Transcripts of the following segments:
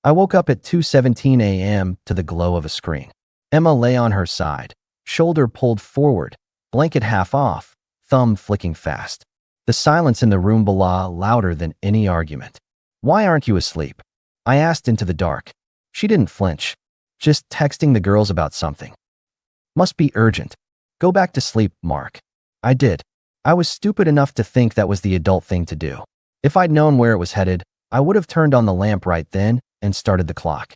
I woke up at 2:17 a.m. to the glow of a screen. Emma lay on her side, shoulder pulled forward, blanket half off, thumb flicking fast. The silence in the room below louder than any argument. "Why aren't you asleep?" I asked into the dark. She didn't flinch. "Just texting the girls about something." "Must be urgent. Go back to sleep, Mark." I did. I was stupid enough to think that was the adult thing to do. If I'd known where it was headed, I would have turned on the lamp right then and started the clock.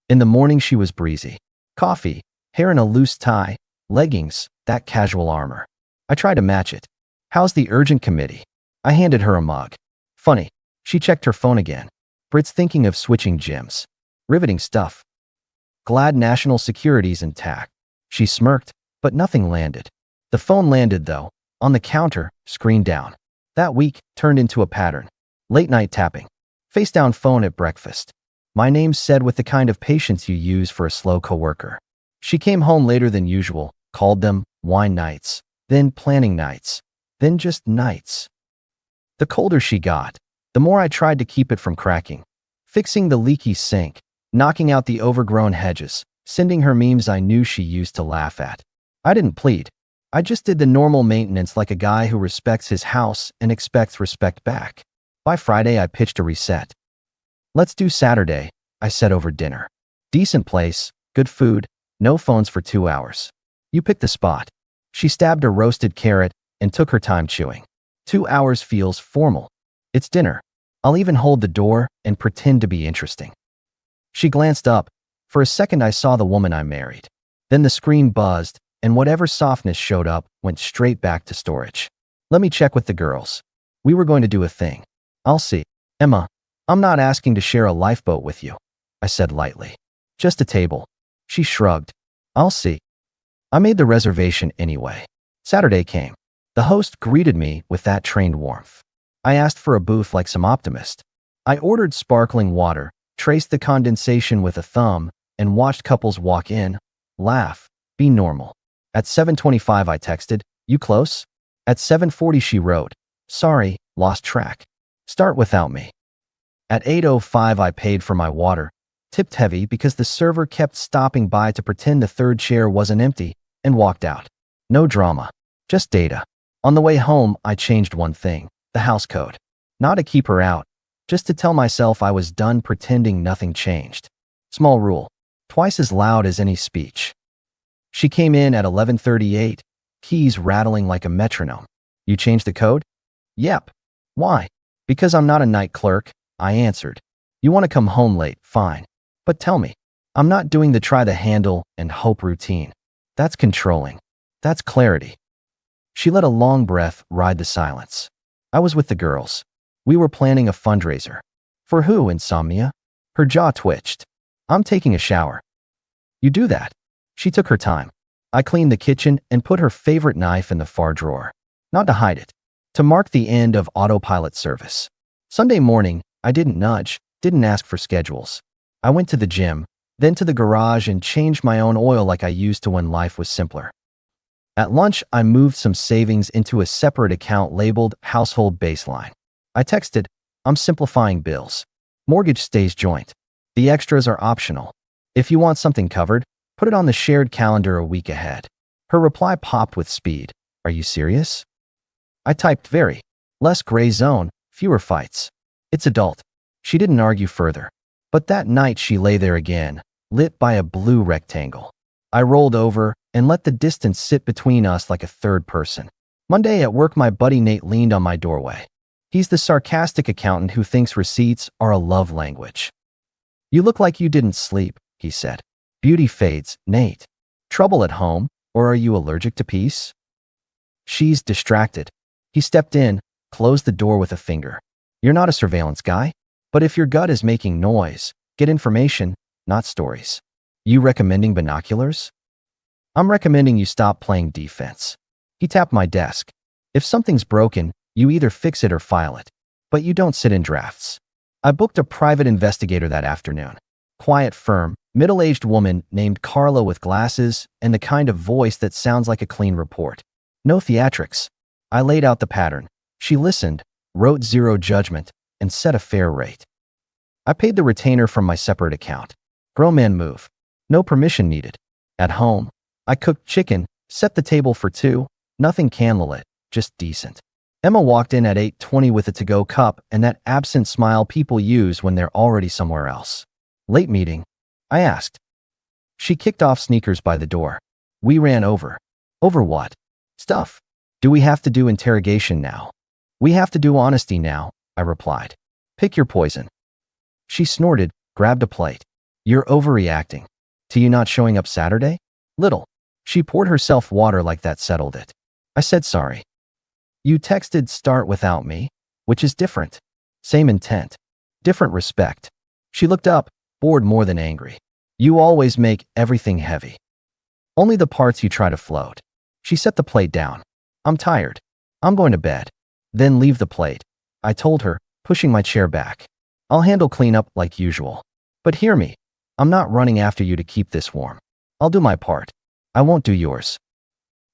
In the morning she was breezy. Coffee, hair in a loose tie, leggings, that casual armor. I tried to match it. "How's the urgent committee?" I handed her a mug. Funny, she checked her phone again. "Brit's thinking of switching gyms." Riveting stuff. "Glad national security's intact." She smirked, but nothing landed. The phone landed though, on the counter, screen down. That week turned into a pattern. Late night tapping. Face down phone at breakfast. My name said with the kind of patience you use for a slow coworker. She came home later than usual, called them wine nights, then planning nights, then just nights. The colder she got, the more I tried to keep it from cracking. Fixing the leaky sink, knocking out the overgrown hedges, sending her memes I knew she used to laugh at. I didn't plead. I just did the normal maintenance like a guy who respects his house and expects respect back. By Friday, I pitched a reset. "Let's do Saturday," I said over dinner. "Decent place, good food, no phones for 2 hours. You pick the spot." She stabbed a roasted carrot and took her time chewing. 2 hours feels formal. It's dinner. I'll even hold the door and pretend to be interesting. She glanced up. For a second I saw the woman I married. Then the screen buzzed, and whatever softness showed up went straight back to storage. "Let me check with the girls. We were going to do a thing." "I'll see." "Emma, I'm not asking to share a lifeboat with you," I said lightly. "Just a table." She shrugged. "I'll see." I made the reservation anyway. Saturday came. The host greeted me with that trained warmth. I asked for a booth like some optimist. I ordered sparkling water, traced the condensation with a thumb, and watched couples walk in, laugh, be normal. At 7:25 I texted, "You close?" At 7:40 she wrote, "Sorry, lost track. Start without me." At 8:05 I paid for my water, tipped heavy because the server kept stopping by to pretend the third chair wasn't empty, and walked out. No drama, just data. On the way home, I changed one thing, the house code. Not to keep her out, just to tell myself I was done pretending nothing changed. Small rule, twice as loud as any speech. She came in at 11:38, keys rattling like a metronome. "You changed the code?" "Yep." "Why?" "Because I'm not a night clerk," I answered. "You want to come home late, fine. But tell me, I'm not doing the try the handle and hope routine. That's controlling. That's clarity." She let a long breath ride the silence. I was with the girls. We were planning a fundraiser. "For who, insomnia?" Her jaw twitched. "I'm taking a shower." "You do that." She took her time. I cleaned the kitchen and put her favorite knife in the far drawer. Not to hide it. To mark the end of autopilot service. Sunday morning, I didn't nudge, didn't ask for schedules. I went to the gym, then to the garage and changed my own oil like I used to when life was simpler. At lunch, I moved some savings into a separate account labeled Household Baseline. I texted, "I'm simplifying bills. Mortgage stays joint. The extras are optional. If you want something covered, put it on the shared calendar a week ahead." Her reply popped with speed. "Are you serious?" I typed very. Less gray zone, fewer fights. It's adult. She didn't argue further. But that night she lay there again, lit by a blue rectangle. I rolled over and let the distance sit between us like a third person. Monday at work my buddy Nate leaned on my doorway. He's the sarcastic accountant who thinks receipts are a love language. "You look like you didn't sleep," he said. "Beauty fades, Nate. Trouble at home, or are you allergic to peace?" "She's distracted." He stepped in, closed the door with a finger. "You're not a surveillance guy? But if your gut is making noise, get information, not stories." "You recommending binoculars?" "I'm recommending you stop playing defense." He tapped my desk. "If something's broken, you either fix it or file it. But you don't sit in drafts." I booked a private investigator that afternoon. Quiet, firm, middle-aged woman named Carla with glasses and the kind of voice that sounds like a clean report. No theatrics. I laid out the pattern. She listened, wrote zero judgment, and set a fair rate. I paid the retainer from my separate account. Grown man move. No permission needed. At home, I cooked chicken, set the table for two, nothing candlelit, just decent. Emma walked in at 8:20 with a to-go cup and that absent smile people use when they're already somewhere else. Late meeting? I asked. She kicked off sneakers by the door. We ran over. Over what? Stuff. Do we have to do interrogation now? We have to do honesty now, I replied. Pick your poison. She snorted, grabbed a plate. You're overreacting. To you not showing up Saturday? Little. She poured herself water like that settled it. I said sorry. You texted start without me, which is different. Same intent. Different respect. She looked up, bored more than angry. You always make everything heavy. Only the parts you try to float. She set the plate down. I'm tired. I'm going to bed. Then leave the plate, I told her, pushing my chair back. I'll handle cleanup like usual. But hear me. I'm not running after you to keep this warm. I'll do my part. I won't do yours.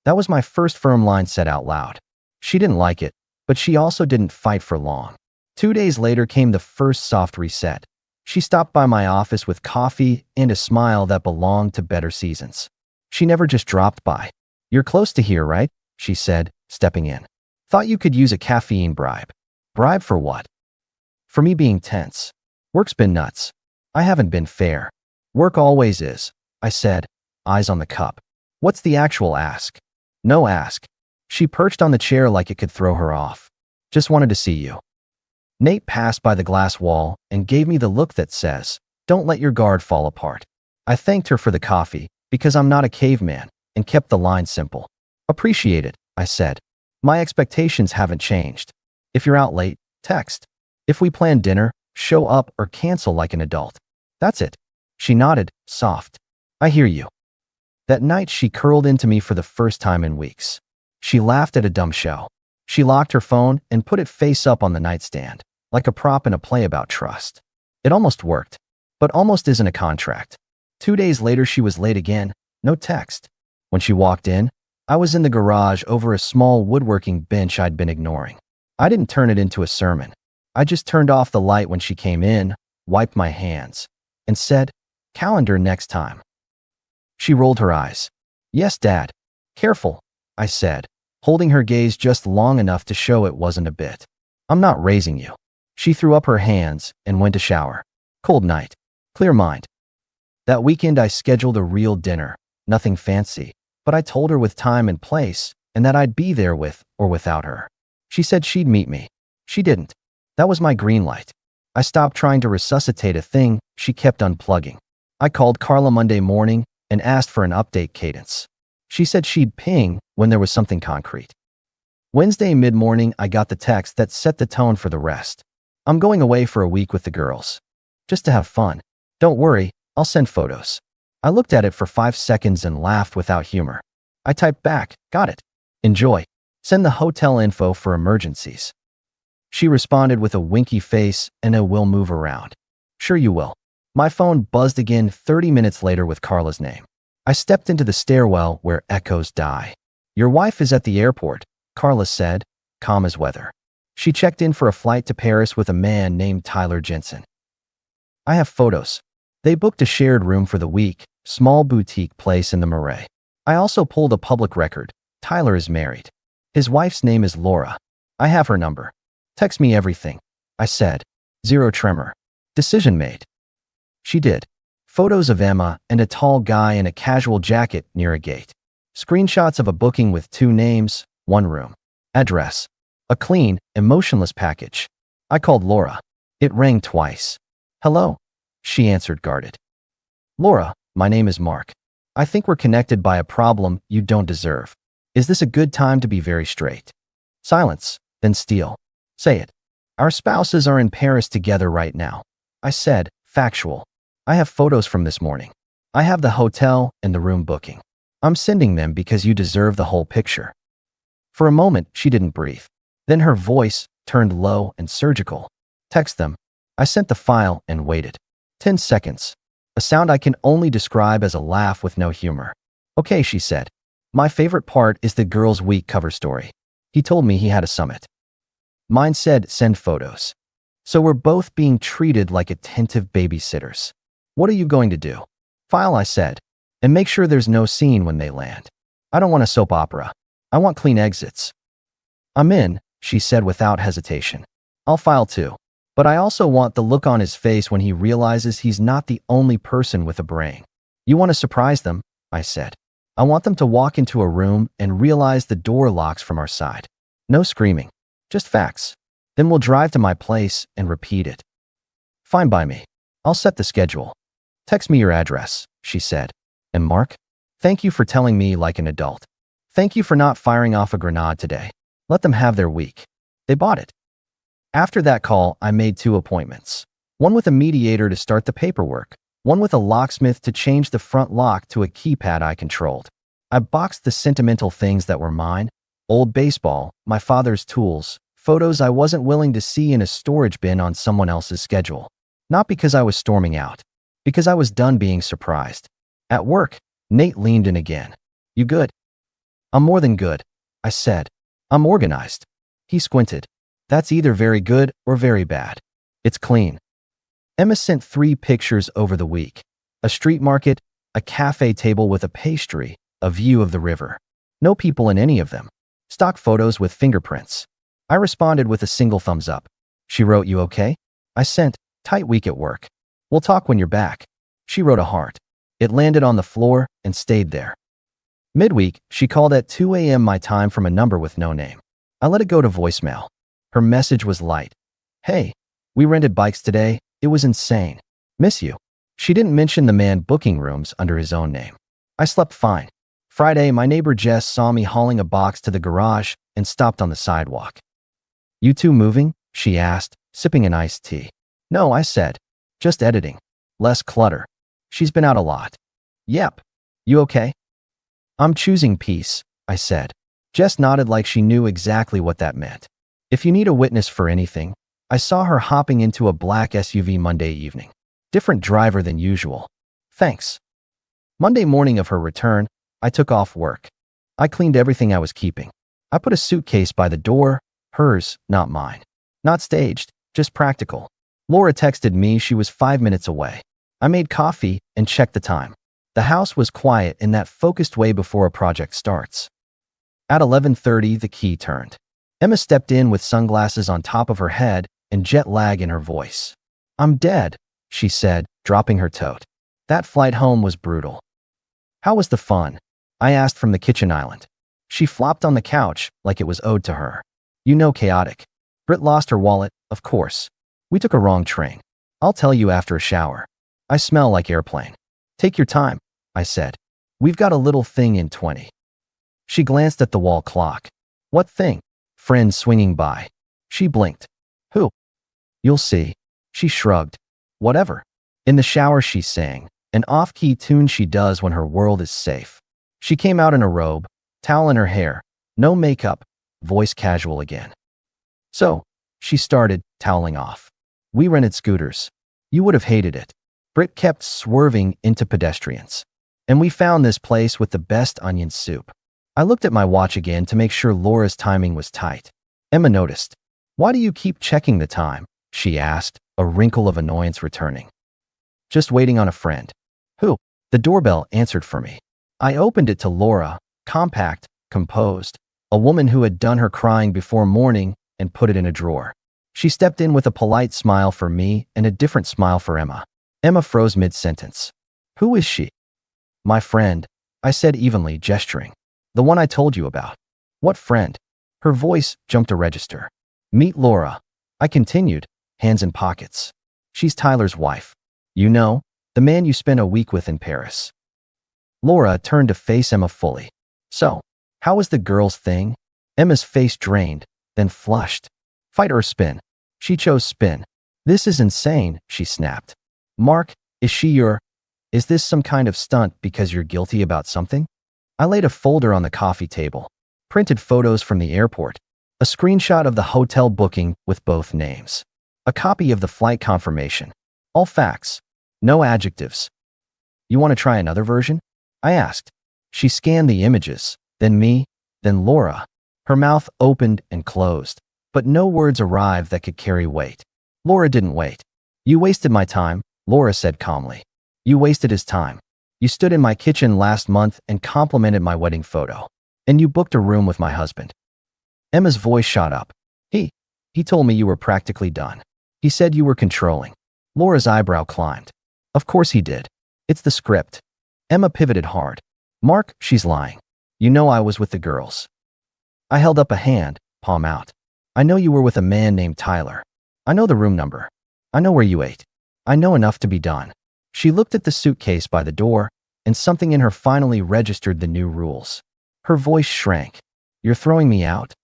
That was my first firm line said out loud. She didn't like it, but she also didn't fight for long. 2 days later came the first soft reset. She stopped by my office with coffee and a smile that belonged to better seasons. She never just dropped by. You're close to here, right? She said, stepping in. Thought you could use a caffeine bribe. Bribe for what? For me being tense. Work's been nuts. I haven't been fair. Work always is, I said, eyes on the cup. What's the actual ask? No ask. She perched on the chair like it could throw her off. Just wanted to see you. Nate passed by the glass wall and gave me the look that says, don't let your guard fall apart. I thanked her for the coffee because I'm not a caveman and kept the line simple. Appreciate it, I said. My expectations haven't changed. If you're out late, text. If we plan dinner, show up or cancel like an adult. That's it. She nodded, soft. I hear you. That night she curled into me for the first time in weeks. She laughed at a dumb show. She locked her phone and put it face up on the nightstand, like a prop in a play about trust. It almost worked, but almost isn't a contract. 2 days later she was late again, no text. When she walked in, I was in the garage over a small woodworking bench I'd been ignoring. I didn't turn it into a sermon. I just turned off the light when she came in, wiped my hands, and said, calendar next time. She rolled her eyes. Yes, Dad. Careful, I said, holding her gaze just long enough to show it wasn't a bit. I'm not raising you. She threw up her hands and went to shower. Cold night. Clear mind. That weekend I scheduled a real dinner, nothing fancy, but I told her with time and place and that I'd be there with or without her. She said she'd meet me. She didn't. That was my green light. I stopped trying to resuscitate a thing she kept unplugging. I called Carla Monday morning and asked for an update cadence. She said she'd ping when there was something concrete. Wednesday mid-morning, I got the text that set the tone for the rest. I'm going away for a week with the girls. Just to have fun. Don't worry, I'll send photos. I looked at it for 5 seconds and laughed without humor. I typed back, got it. Enjoy. Send the hotel info for emergencies. She responded with a winky face and a will move around. Sure you will. My phone buzzed again 30 minutes later with Carla's name. I stepped into the stairwell where echoes die. Your wife is at the airport, Carla said, calm as weather. She checked in for a flight to Paris with a man named Tyler Jensen. I have photos. They booked a shared room for the week, small boutique place in the Marais. I also pulled a public record. Tyler is married. His wife's name is Laura. I have her number. Text me everything, I said. Zero tremor. Decision made. She did. Photos of Emma and a tall guy in a casual jacket near a gate. Screenshots of a booking with 2 names, 1 room. Address. A clean, emotionless package. I called Laura. It rang twice. Hello? She answered guarded. Laura, my name is Mark. I think we're connected by a problem you don't deserve. Is this a good time to be very straight? Silence, then steel. Say it. Our spouses are in Paris together right now. I said, factual. I have photos from this morning. I have the hotel and the room booking. I'm sending them because you deserve the whole picture. For a moment, she didn't breathe. Then her voice turned low and surgical. Text them. I sent the file and waited. 10 seconds. A sound I can only describe as a laugh with no humor. Okay, she said. My favorite part is the Girls' Week cover story. He told me he had a summit. Mine said, send photos. So we're both being treated like attentive babysitters. What are you going to do? File, I said. And make sure there's no scene when they land. I don't want a soap opera. I want clean exits. I'm in, she said without hesitation. I'll file too. But I also want the look on his face when he realizes he's not the only person with a brain. You want to surprise them, I said. I want them to walk into a room and realize the door locks from our side. No screaming. Just facts. Then we'll drive to my place and repeat it. Fine by me. I'll set the schedule. Text me your address, she said. And Mark? Thank you for telling me like an adult. Thank you for not firing off a grenade today. Let them have their week. They bought it. After that call, I made 2 appointments. One with a mediator to start the paperwork. One with a locksmith to change the front lock to a keypad I controlled. I boxed the sentimental things that were mine. Old baseball, my father's tools, photos I wasn't willing to see in a storage bin on someone else's schedule. Not because I was storming out. Because I was done being surprised. At work, Nate leaned in again. You good? I'm more than good, I said. I'm organized. He squinted. That's either very good or very bad. It's clean. Emma sent 3 pictures over the week. A street market, a cafe table with a pastry, a view of the river. No people in any of them. Stock photos with fingerprints. I responded with a single thumbs up. She wrote, you okay? I sent, tight week at work. We'll talk when you're back. She wrote a heart. It landed on the floor and stayed there. Midweek, she called at 2 a.m. my time from a number with no name. I let it go to voicemail. Her message was light. Hey, we rented bikes today. It was insane. Miss you. She didn't mention the man booking rooms under his own name. I slept fine. Friday, my neighbor Jess saw me hauling a box to the garage and stopped on the sidewalk. You two moving? She asked, sipping an iced tea. No, I said. Just editing. Less clutter. She's been out a lot. Yep. You okay? I'm choosing peace, I said. Jess nodded like she knew exactly what that meant. If you need a witness for anything, I saw her hopping into a black SUV Monday evening. Different driver than usual. Thanks. Monday morning of her return, I took off work. I cleaned everything I was keeping. I put a suitcase by the door, hers, not mine. Not staged, just practical. Laura texted me she was 5 minutes away. I made coffee and checked the time. The house was quiet in that focused way before a project starts. At 11:30, the key turned. Emma stepped in with sunglasses on top of her head and jet lag in her voice. I'm dead, she said, dropping her tote. That flight home was brutal. How was the fun? I asked from the kitchen island. She flopped on the couch like it was owed to her. You know, chaotic. Britt lost her wallet, of course. We took a wrong train. I'll tell you after a shower. I smell like airplane. Take your time, I said. We've got a little thing in 20. She glanced at the wall clock. What thing? Friend swinging by. She blinked. Who? You'll see. She shrugged. Whatever. In the shower she sang, an off-key tune she does when her world is safe. She came out in a robe, towel in her hair, no makeup, voice casual again. So, she started, toweling off. We rented scooters. You would have hated it. Britt kept swerving into pedestrians. And we found this place with the best onion soup. I looked at my watch again to make sure Laura's timing was tight. Emma noticed. Why do you keep checking the time? She asked, a wrinkle of annoyance returning. Just waiting on a friend. Who? The doorbell answered for me. I opened it to Laura, compact, composed, a woman who had done her crying before morning and put it in a drawer. She stepped in with a polite smile for me and a different smile for Emma. Emma froze mid-sentence. Who is she? My friend, I said evenly, gesturing. The one I told you about. What friend? Her voice jumped a register. Meet Laura. I continued, hands in pockets. She's Tyler's wife. You know, the man you spent a week with in Paris. Laura turned to face Emma fully. So, how was the girl's thing? Emma's face drained, then flushed. Fight or spin? She chose spin. This is insane, she snapped. Mark, is this some kind of stunt because you're guilty about something? I laid a folder on the coffee table, printed photos from the airport, a screenshot of the hotel booking with both names, a copy of the flight confirmation, all facts, no adjectives. You want to try another version? I asked. She scanned the images, then me, then Laura. Her mouth opened and closed, but no words arrived that could carry weight. Laura didn't wait. You wasted my time, Laura said calmly. You wasted his time. You stood in my kitchen last month and complimented my wedding photo. And you booked a room with my husband. Emma's voice shot up. He told me you were practically done. He said you were controlling. Laura's eyebrow climbed. Of course he did. It's the script. Emma pivoted hard. Mark, she's lying. You know I was with the girls. I held up a hand, palm out. I know you were with a man named Tyler. I know the room number. I know where you ate. I know enough to be done. She looked at the suitcase by the door, and something in her finally registered the new rules. Her voice shrank. You're throwing me out?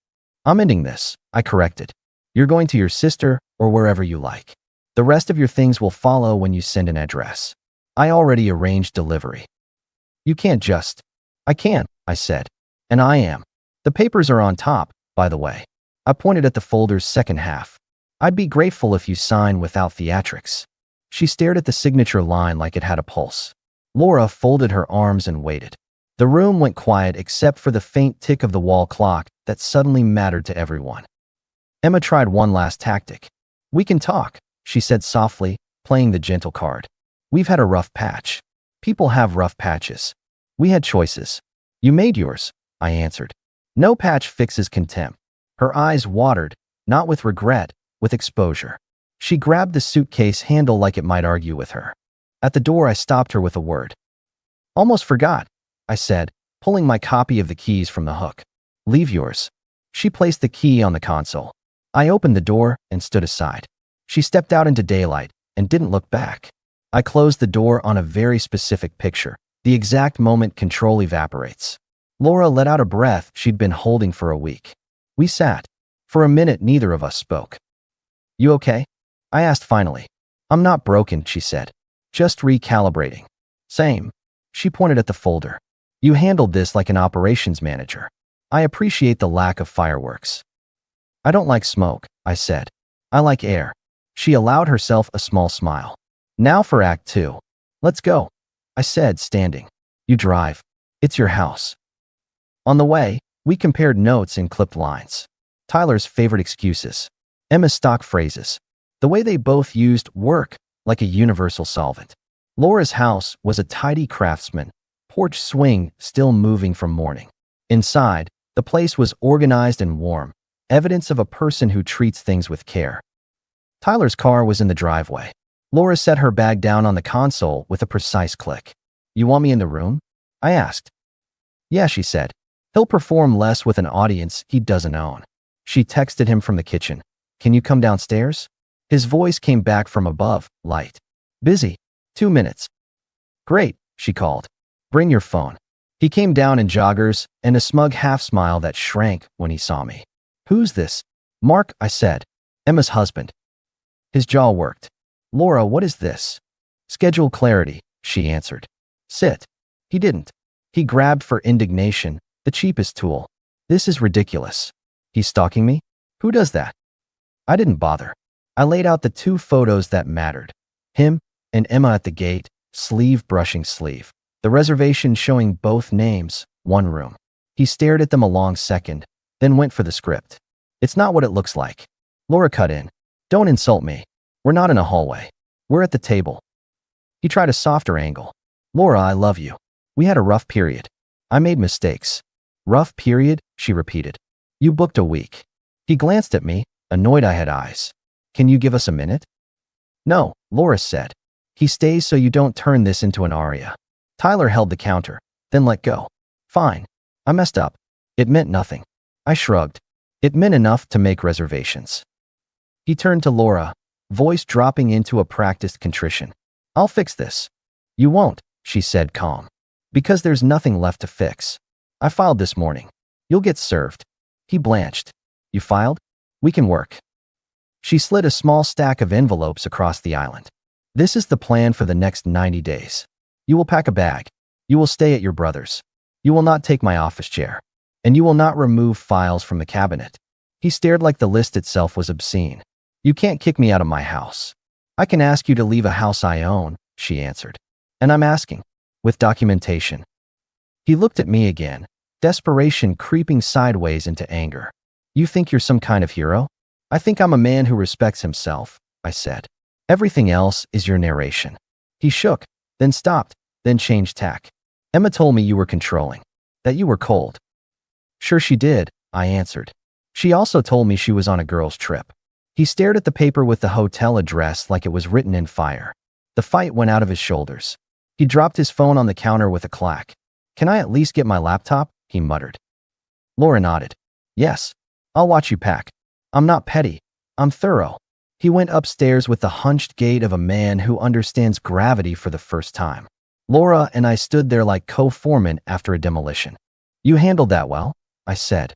I'm ending this, I corrected. You're going to your sister or wherever you like. The rest of your things will follow when you send an address. I already arranged delivery. You can't just. I can't, I said. And I am. The papers are on top, by the way. I pointed at the folder's second half. I'd be grateful if you sign without theatrics. She stared at the signature line like it had a pulse. Laura folded her arms and waited. The room went quiet except for the faint tick of the wall clock that suddenly mattered to everyone. Emma tried one last tactic. We can talk, she said softly, playing the gentle card. We've had a rough patch. People have rough patches. We had choices. You made yours, I answered. No patch fixes contempt. Her eyes watered, not with regret, with exposure. She grabbed the suitcase handle like it might argue with her. At the door, I stopped her with a word. Almost forgot, I said, pulling my copy of the keys from the hook. Leave yours. She placed the key on the console. I opened the door and stood aside. She stepped out into daylight and didn't look back. I closed the door on a very specific picture, the exact moment control evaporates. Laura let out a breath she'd been holding for a week. We sat. For a minute, neither of us spoke. You okay? I asked finally. I'm not broken, she said. Just recalibrating. Same. She pointed at the folder. You handled this like an operations manager. I appreciate the lack of fireworks. I don't like smoke, I said. I like air. She allowed herself a small smile. Now for Act 2. Let's go, I said, standing. You drive. It's your house. On the way, we compared notes and clipped lines. Tyler's favorite excuses. Emma's stock phrases. The way they both used work like a universal solvent. Laura's house was a tidy craftsman, porch swing still moving from morning. Inside, the place was organized and warm, evidence of a person who treats things with care. Tyler's car was in the driveway. Laura set her bag down on the console with a precise click. You want me in the room? I asked. Yeah, she said. He'll perform less with an audience he doesn't own. She texted him from the kitchen. Can you come downstairs? His voice came back from above, light. Busy. 2 minutes. Great, she called. Bring your phone. He came down in joggers and a smug half smile that shrank when he saw me. Who's this? Mark, I said. Emma's husband. His jaw worked. Laura, what is this? Schedule clarity, she answered. Sit. He didn't. He grabbed for indignation, the cheapest tool. This is ridiculous. He's stalking me? Who does that? I didn't bother. I laid out the 2 photos that mattered. Him and Emma at the gate, sleeve brushing sleeve. The reservation showing both names, 1 room. He stared at them a long second, then went for the script. It's not what it looks like. Laura cut in. Don't insult me. We're not in a hallway. We're at the table. He tried a softer angle. Laura, I love you. We had a rough period. I made mistakes. Rough period, she repeated. You booked a week. He glanced at me, annoyed I had eyes. Can you give us a minute? No, Laura said. He stays so you don't turn this into an aria. Tyler held the counter, then let go. Fine. I messed up. It meant nothing. I shrugged. It meant enough to make reservations. He turned to Laura, voice dropping into a practiced contrition. I'll fix this. You won't, she said calm. Because there's nothing left to fix. I filed this morning. You'll get served. He blanched. You filed? We can work. She slid a small stack of envelopes across the island. This is the plan for the next 90 days. You will pack a bag. You will stay at your brother's. You will not take my office chair. And you will not remove files from the cabinet. He stared like the list itself was obscene. You can't kick me out of my house. I can ask you to leave a house I own, she answered. And I'm asking. With documentation. He looked at me again, desperation creeping sideways into anger. You think you're some kind of hero? I think I'm a man who respects himself, I said. Everything else is your narration. He shook, then stopped, then changed tack. Emma told me you were controlling, that you were cold. Sure she did, I answered. She also told me she was on a girl's trip. He stared at the paper with the hotel address like it was written in fire. The fight went out of his shoulders. He dropped his phone on the counter with a clack. Can I at least get my laptop? He muttered. Laura nodded. Yes. I'll watch you pack. I'm not petty. I'm thorough. He went upstairs with the hunched gait of a man who understands gravity for the first time. Laura and I stood there like co-foremen after a demolition. You handled that well, I said.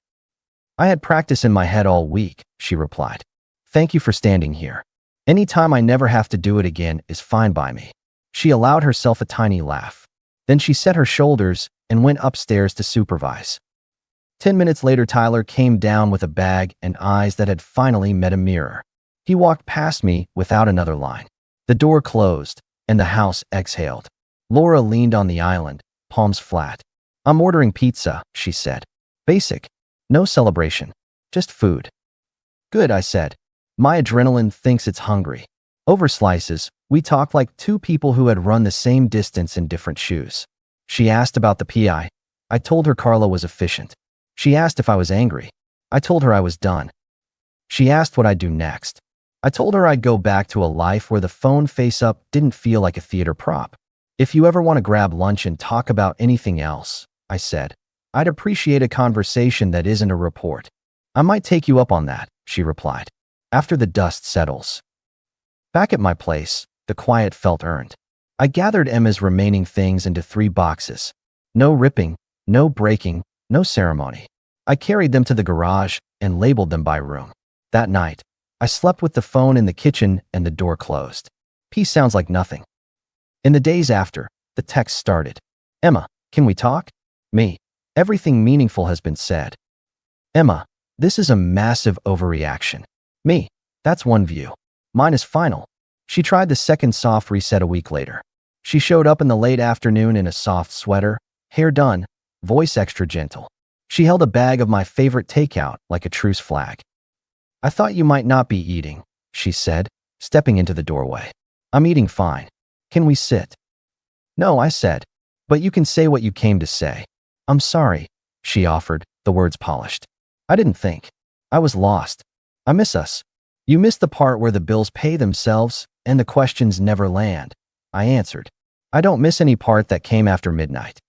I had practice in my head all week, she replied. Thank you for standing here. Any time I never have to do it again is fine by me. She allowed herself a tiny laugh. Then she set her shoulders and went upstairs to supervise. 10 minutes later, Tyler came down with a bag and eyes that had finally met a mirror. He walked past me without another line. The door closed, and the house exhaled. Laura leaned on the island, palms flat. I'm ordering pizza, she said. Basic. No celebration. Just food. Good, I said. My adrenaline thinks it's hungry. Over slices, we talked like two people who had run the same distance in different shoes. She asked about the PI. I told her Carla was efficient. She asked if I was angry. I told her I was done. She asked what I'd do next. I told her I'd go back to a life where the phone face-up didn't feel like a theater prop. If you ever want to grab lunch and talk about anything else, I said, I'd appreciate a conversation that isn't a report. I might take you up on that, she replied. After the dust settles. Back at my place, the quiet felt earned. I gathered Emma's remaining things into 3 boxes. No ripping, no breaking, no ceremony. I carried them to the garage and labeled them by room. That night, I slept with the phone in the kitchen and the door closed. Peace sounds like nothing. In the days after, the text started. Emma, can we talk? Me. Everything meaningful has been said. Emma, this is a massive overreaction. Me. That's one view. Mine is final. She tried the second soft reset a week later. She showed up in the late afternoon in a soft sweater, hair done, voice extra gentle. She held a bag of my favorite takeout like a truce flag. I thought you might not be eating, she said, stepping into the doorway. I'm eating fine. Can we sit? No, I said, but you can say what you came to say. I'm sorry, she offered, the words polished. I didn't think. I was lost. I miss us. You missed the part where the bills pay themselves and the questions never land, I answered. I don't miss any part that came after midnight.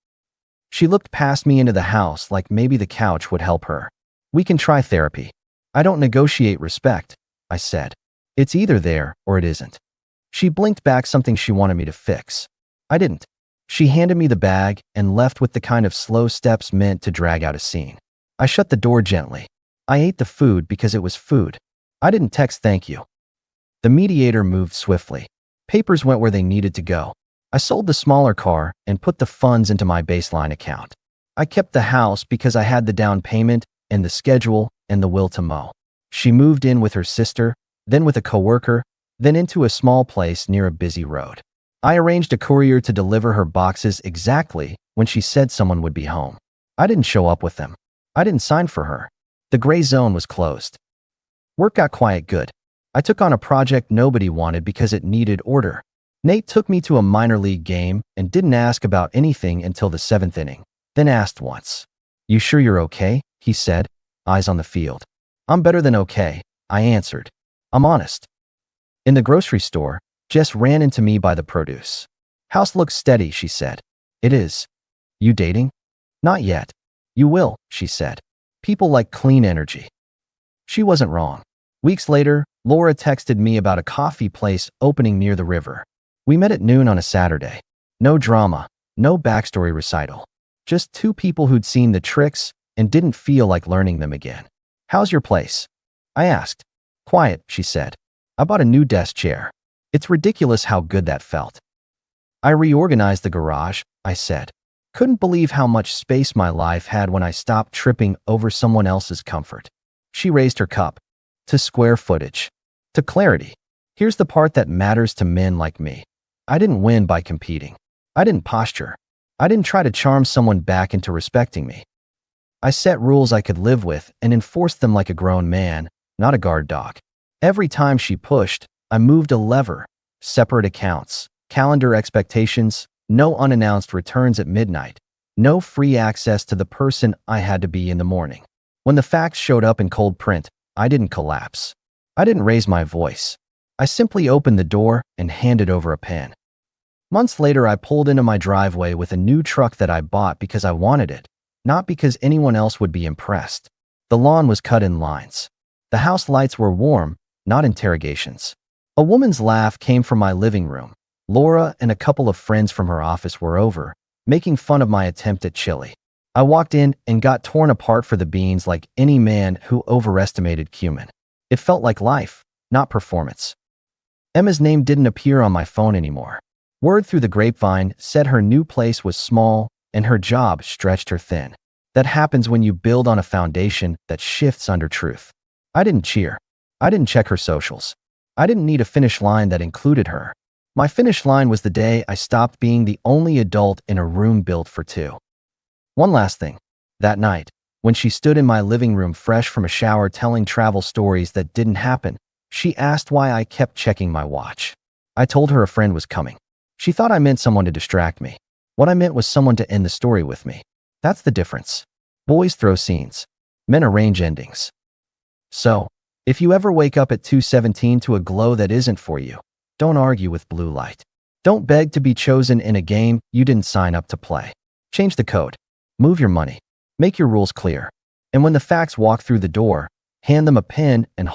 She looked past me into the house like maybe the couch would help her. We can try therapy. I don't negotiate respect, I said. It's either there or it isn't. She blinked back something she wanted me to fix. I didn't. She handed me the bag and left with the kind of slow steps meant to drag out a scene. I shut the door gently. I ate the food because it was food. I didn't text thank you. The mediator moved swiftly. Papers went where they needed to go. I sold the smaller car and put the funds into my baseline account. I kept the house because I had the down payment and the schedule and the will to mow. She moved in with her sister, then with a coworker, then into a small place near a busy road. I arranged a courier to deliver her boxes exactly when she said someone would be home. I didn't show up with them. I didn't sign for her. The gray zone was closed. Work got quiet good. I took on a project nobody wanted because it needed order. Nate took me to a minor league game and didn't ask about anything until the 7th inning, then asked once. You sure you're okay? He said, eyes on the field. I'm better than okay, I answered. I'm honest. In the grocery store, Jess ran into me by the produce. House looks steady, she said. It is. You dating? Not yet. You will, she said. People like clean energy. She wasn't wrong. Weeks later, Laura texted me about a coffee place opening near the river. We met at noon on a Saturday. No drama, no backstory recital. Just 2 people who'd seen the tricks and didn't feel like learning them again. How's your place? I asked. Quiet, she said. I bought a new desk chair. It's ridiculous how good that felt. I reorganized the garage, I said. Couldn't believe how much space my life had when I stopped tripping over someone else's comfort. She raised her cup. To square footage. To clarity. Here's the part that matters to men like me. I didn't win by competing. I didn't posture. I didn't try to charm someone back into respecting me. I set rules I could live with and enforced them like a grown man, not a guard dog. Every time she pushed, I moved a lever, separate accounts, calendar expectations, no unannounced returns at midnight, no free access to the person I had to be in the morning. When the facts showed up in cold print, I didn't collapse. I didn't raise my voice. I simply opened the door and handed over a pen. Months later, I pulled into my driveway with a new truck that I bought because I wanted it, not because anyone else would be impressed. The lawn was cut in lines. The house lights were warm, not interrogations. A woman's laugh came from my living room. Laura and a couple of friends from her office were over, making fun of my attempt at chili. I walked in and got torn apart for the beans like any man who overestimated cumin. It felt like life, not performance. Emma's name didn't appear on my phone anymore. Word through the grapevine said her new place was small and her job stretched her thin. That happens when you build on a foundation that shifts under truth. I didn't cheer. I didn't check her socials. I didn't need a finish line that included her. My finish line was the day I stopped being the only adult in a room built for two. One last thing. That night, when she stood in my living room fresh from a shower telling travel stories that didn't happen, she asked why I kept checking my watch. I told her a friend was coming. She thought I meant someone to distract me. What I meant was someone to end the story with me. That's the difference. Boys throw scenes. Men arrange endings. So, if you ever wake up at 2:17 to a glow that isn't for you, don't argue with blue light. Don't beg to be chosen in a game you didn't sign up to play. Change the code. Move your money. Make your rules clear. And when the facts walk through the door, hand them a pen and